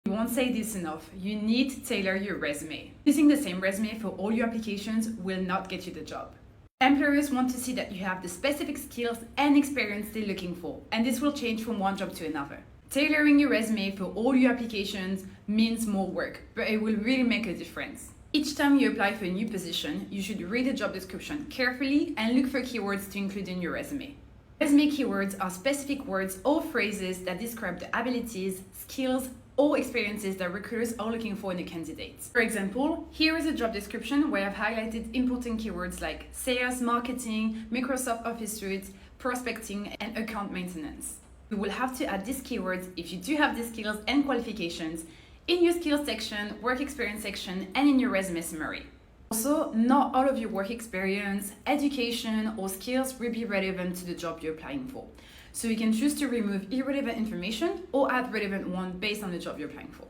You won't say this enough, you need to tailor your resume. Using the same resume for all your applications will not get you the job. Employers want to see that you have the specific skills and experience they're looking for, and this will change from one job to another. Tailoring your resume for all your applications means more work, but it will really make a difference. Each time you apply for a new position, you should read the job description carefully and look for keywords to include in your resume. Resume keywords are specific words or phrases that describe the abilities, skills, or experiences that recruiters are looking for in a candidate. For example, here is a job description where I've highlighted important keywords like sales, marketing, Microsoft Office suite, prospecting, and account maintenance. You will have to add these keywords if you do have the skills and qualifications in your skills section, work experience section, and in your resume summary. Also, not all of your work experience, education, or skills will be relevant to the job you're applying for. So you can choose to remove irrelevant information or add relevant one based on the job you're applying for.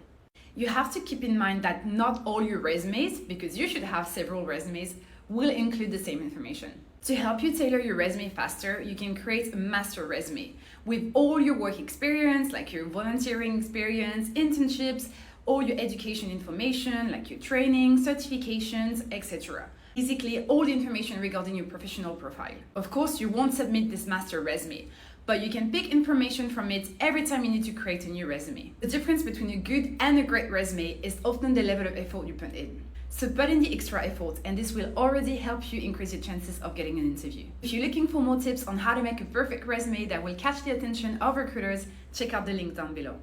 You have to keep in mind that not all your resumes, because you should have several resumes, will include the same information. To help you tailor your resume faster, you can create a master resume with all your work experience, like your volunteering experience, internships, all your education information, like your training, certifications, etc. Basically, all the information regarding your professional profile. Of course, you won't submit this master resume, but you can pick information from it every time you need to create a new resume. The difference between a good and a great resume is often the level of effort you put in. So put in the extra effort, and this will already help you increase your chances of getting an interview. If you're looking for more tips on how to make a perfect resume that will catch the attention of recruiters, check out the link down below.